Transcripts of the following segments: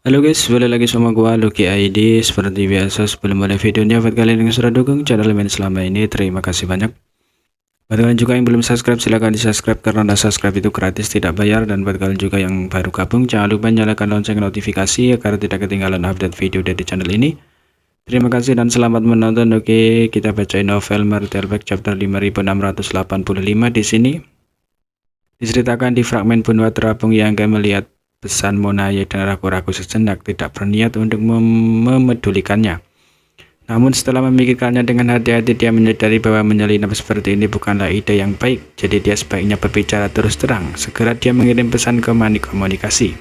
Halo guys, balik lagi sama gua Lucky ID. Seperti biasa sebelum mulai videonya, buat kalian yang sudah dukung channel ini selama ini, terima kasih banyak. Buat kalian juga yang belum subscribe, silahkan di subscribe karena subscribe itu gratis, tidak bayar. Dan buat kalian juga yang baru gabung, jangan lupa nyalakan lonceng notifikasi agar tidak ketinggalan update video dari channel ini. Terima kasih dan selamat menonton. Oke, kita bacain novel Martelback chapter 5685 di sini. Diceritakan di fragmen benua terapung yang melihat pesan Monaya dan ragu-ragu sejenak, tidak berniat untuk memedulikannya. Namun setelah memikirkannya dengan hati-hati, dia menyadari bahwa menyelinap seperti ini bukanlah ide yang baik. Jadi dia sebaiknya berbicara terus terang. Segera dia mengirim pesan ke Mani Komunikasi.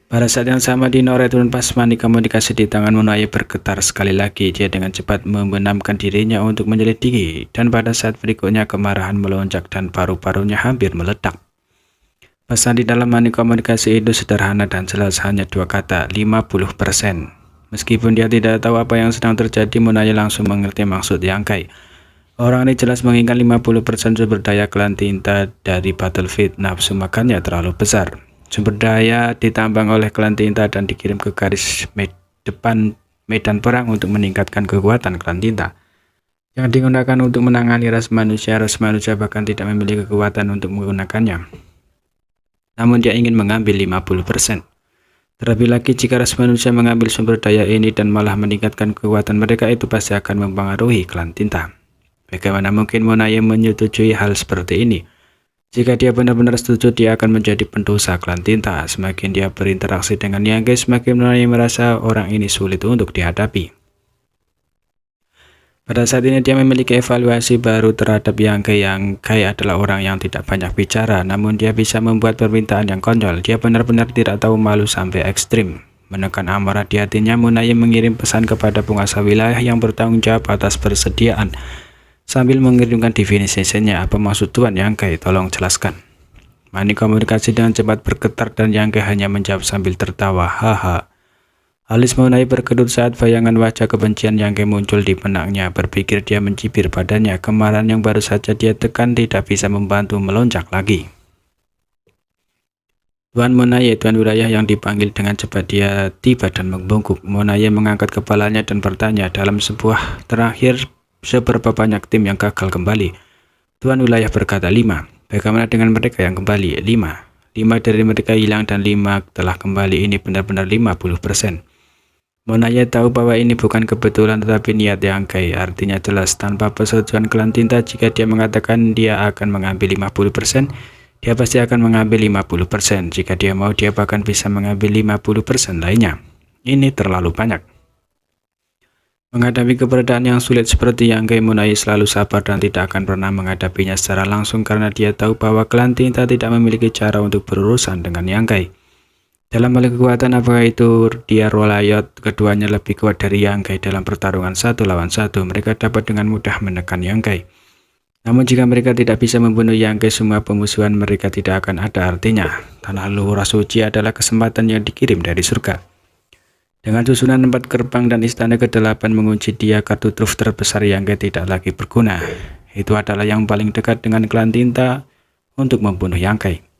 Pada saat yang sama di Noretun, pas Mani Komunikasi di tangan Monaya bergetar sekali lagi. Dia dengan cepat membenamkan dirinya untuk menyelidiki. Dan pada saat berikutnya kemarahan melonjak dan paru-parunya hampir meledak. Pesan di dalam Mani Komunikasi itu sederhana dan jelas, hanya dua kata, 50%. Meskipun dia tidak tahu apa yang sedang terjadi, Monaya langsung mengerti maksud Yangkai. Orang ini jelas menginginkan 50% sumber daya klan tinta dari Battlefield. Nafsu makannya terlalu besar. Sumber daya ditambang oleh klan tinta dan dikirim ke garis depan medan perang untuk meningkatkan kekuatan klan tinta. Yang digunakan untuk menangani ras manusia bahkan tidak memiliki kekuatan untuk menggunakannya. Namun dia ingin mengambil 50%. Terlebih lagi jika ras manusia mengambil sumber daya ini dan malah meningkatkan kekuatan mereka, itu pasti akan mempengaruhi klan tinta. Bagaimana mungkin Monaya menyetujui hal seperti ini? Jika dia benar-benar setuju, dia akan menjadi pendosa klan tinta. Semakin dia berinteraksi dengan Yangkai, semakin Monaya merasa orang ini sulit untuk dihadapi. Pada saat ini dia memiliki evaluasi baru terhadap Yangkai. Yangkai adalah orang yang tidak banyak bicara, namun dia bisa membuat permintaan yang konyol. Dia benar-benar tidak tahu malu sampai ekstrim. Menekan amarah di hatinya, Monaya mengirim pesan kepada penguasa wilayah yang bertanggung jawab atas persediaan. Sambil mengirimkan definisinya, apa maksud Tuan Yangkai? Tolong jelaskan. Mani Komunikasi dengan cepat bergetar dan Yangkai hanya menjawab sambil tertawa. Haha. Alis Monaya berkedut saat bayangan wajah kebencian Yangkai muncul di benaknya. Berpikir dia mencibir padanya. Kemarahan yang baru saja dia tekan tidak bisa membantu melonjak lagi. Tuan Monaya, Tuan wilayah yang dipanggil dengan cepat. Dia tiba dan membungkuk. Monaya mengangkat kepalanya dan bertanya, dalam sebuah terakhir, seberapa banyak tim yang gagal kembali? Tuan wilayah berkata 5. Bagaimana dengan mereka yang kembali? 5. 5 dari mereka hilang dan 5 telah kembali. Ini benar-benar 50%. Monaya tahu bahwa ini bukan kebetulan tetapi niat Yangkai. Artinya jelas, tanpa persetujuan klan tinta, jika dia mengatakan dia akan mengambil 50%, dia pasti akan mengambil 50%. Jika dia mau, dia bahkan bisa mengambil 50% lainnya. Ini terlalu banyak. Menghadapi keberadaan yang sulit seperti Yangkai, Monaya selalu sabar dan tidak akan pernah menghadapinya secara langsung karena dia tahu bahwa klan tinta tidak memiliki cara untuk berurusan dengan Yangkai. Dalam hal kekuatan, apakah itu dia Rolayot, keduanya lebih kuat dari Yangkai dalam pertarungan 1 lawan 1. Mereka dapat dengan mudah menekan Yangkai. Namun jika mereka tidak bisa membunuh Yangkai, semua pemusuhan mereka tidak akan ada artinya. Tanah luhur suci adalah kesempatan yang dikirim dari surga. Dengan susunan 4 gerbang dan istana ke-8 mengunci dia, kartu truf terbesar Yangkai tidak lagi berguna. Itu adalah yang paling dekat dengan klan tinta untuk membunuh Yangkai.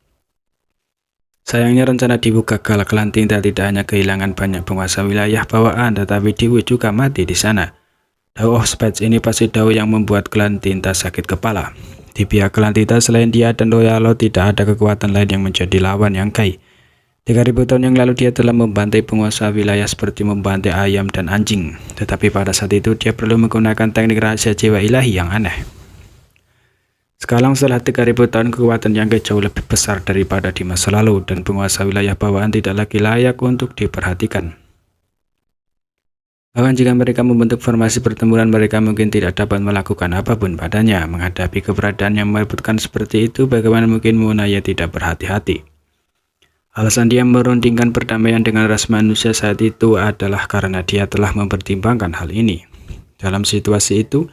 Sayangnya rencana Diwu gagal. Klan tinta tidak hanya kehilangan banyak penguasa wilayah bawaan, tetapi Diwu juga mati di sana. Dao of Spades ini pasti dao yang membuat klan tinta sakit kepala. Di pihak klan tinta selain dia dan Loyalo, tidak ada kekuatan lain yang menjadi lawan Yangkai. 3000 tahun yang lalu dia telah membantai penguasa wilayah seperti membantai ayam dan anjing. Tetapi pada saat itu dia perlu menggunakan teknik rahasia jiwa ilahi yang aneh. Sekarang setelah 3000 tahun, kekuatan Yangkai jauh lebih besar daripada di masa lalu dan penguasa wilayah bawaan tidak lagi layak untuk diperhatikan. Bahkan jika mereka membentuk formasi pertempuran, mereka mungkin tidak dapat melakukan apapun padanya. Menghadapi keberadaan yang merepotkan seperti itu, bagaimana mungkin Monaya tidak berhati-hati? Alasan dia merundingkan perdamaian dengan ras manusia saat itu adalah karena dia telah mempertimbangkan hal ini. Dalam situasi itu,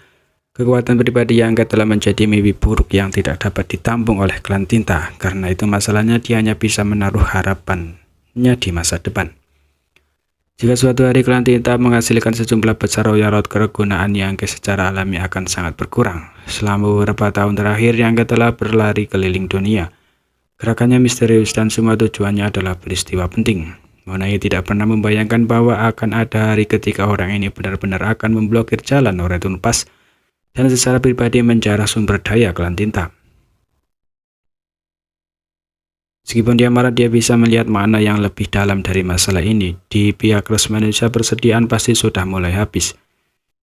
kekuatan pribadi Yangkai telah menjadi mimpi buruk yang tidak dapat ditampung oleh klan tinta. Karena itu masalahnya dia hanya bisa menaruh harapannya di masa depan. Jika suatu hari klan tinta menghasilkan sejumlah besar royalot, kegunaan Yangkai secara alami akan sangat berkurang. Selama beberapa tahun terakhir, Yangkai telah berlari keliling dunia. Gerakannya misterius dan semua tujuannya adalah peristiwa penting. Monai tidak pernah membayangkan bahwa akan ada hari ketika orang ini benar-benar akan memblokir jalan Noretun Pass dan secara pribadi menjarah sumber daya klan tinta. Meskipun dia marah, dia bisa melihat makna yang lebih dalam dari masalah ini. Di pihak ras manusia, persediaan pasti sudah mulai habis.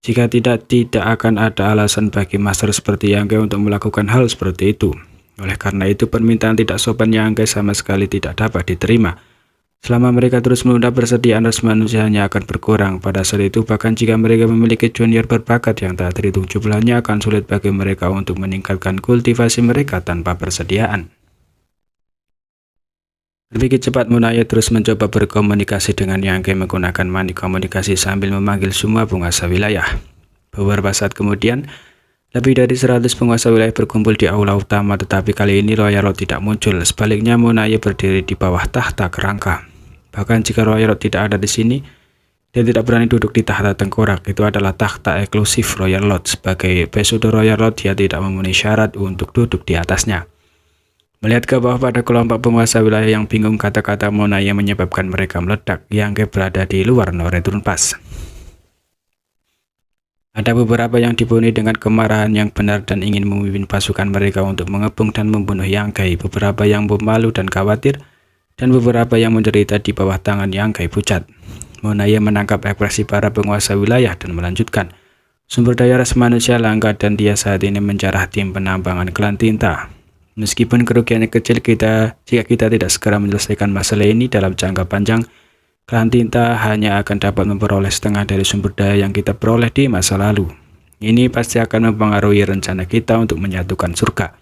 Jika tidak akan ada alasan bagi master seperti Yangke untuk melakukan hal seperti itu. Oleh karena itu, permintaan tidak sopan Yangke sama sekali tidak dapat diterima. Selama mereka terus menunda, persediaan ras manusia hanya akan berkurang. Pada saat itu, bahkan jika mereka memiliki junior berbakat yang tak terhitung jumlahnya, akan sulit bagi mereka untuk meningkatkan kultivasi mereka tanpa persediaan. Berpikir cepat, Monai terus mencoba berkomunikasi dengan Yangke menggunakan manik komunikasi sambil memanggil semua penguasa wilayah. Beberapa saat kemudian, lebih dari 100 penguasa wilayah berkumpul di aula utama, tetapi kali ini Royal Lord tidak muncul. Sebaliknya, Monai berdiri di bawah tahta kerangka. Bahkan jika Royal Lord tidak ada di sini, dia tidak berani duduk di tahta tengkorak. Itu adalah tahta eksklusif Royal Lord. Sebagai pseudo Royal Lord, dia tidak memenuhi syarat untuk duduk di atasnya. Melihat ke bawah pada kelompok penguasa wilayah yang bingung, kata-kata Monai yang menyebabkan mereka meledak. Yangke berada di luar Noretun Pass. Ada beberapa yang dipenuhi dengan kemarahan yang benar dan ingin memimpin pasukan mereka untuk mengepung dan membunuh Yangke. Beberapa yang pemalu dan khawatir, dan beberapa yang menderita di bawah tangan Yangke pucat. Monai menangkap ekspresi para penguasa wilayah dan melanjutkan. Sumber daya ras manusia langka dan dia saat ini menjarah tim penambangan klan tinta. Meskipun kerugiannya kecil, jika kita tidak segera menyelesaikan masalah ini dalam jangka panjang, klan tinta hanya akan dapat memperoleh setengah dari sumber daya yang kita peroleh di masa lalu. Ini pasti akan mempengaruhi rencana kita untuk menyatukan surga.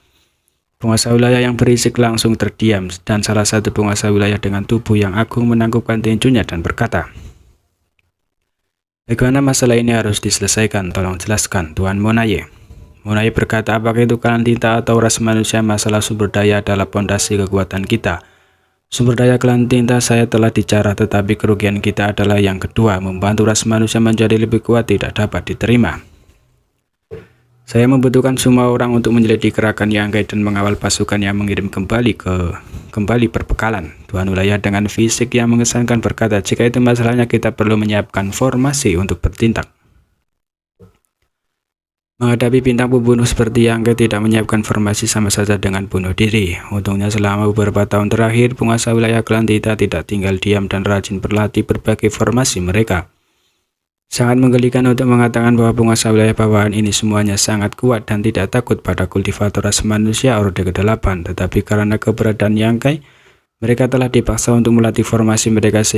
Penguasa wilayah yang berisik langsung terdiam, dan salah satu penguasa wilayah dengan tubuh yang agung menangkupkan tinjunya dan berkata, "Bagaimana masalah ini harus diselesaikan? Tolong jelaskan, Tuan Monai." Monai berkata, "Apakah itu klan tinta atau ras manusia, masalah sumber daya adalah pondasi kekuatan kita. Sumber daya klan tinta saya telah dijarah, tetapi kerugian kita adalah yang kedua, membantu ras manusia menjadi lebih kuat tidak dapat diterima. Saya membutuhkan semua orang untuk menyelidiki gerakan Yangke dan mengawal pasukan yang mengirim kembali perbekalan." Tuan wilayah dengan fisik yang mengesankan berkata, "Jika itu masalahnya, kita perlu menyiapkan formasi untuk bertindak." Menghadapi bintang pembunuh seperti Yangke, tidak menyiapkan formasi sama saja dengan bunuh diri. Untungnya selama beberapa tahun terakhir, penguasa wilayah klan tinta tidak tinggal diam dan rajin berlatih berbagai formasi mereka. Sangat menggelikan untuk mengatakan bahwa penguasa wilayah bawahan ini semuanya sangat kuat dan tidak takut pada kultivator ras manusia Orde ke-8, tetapi karena keberadaan Yangke, mereka telah dipaksa untuk melatih formasi mereka sehingga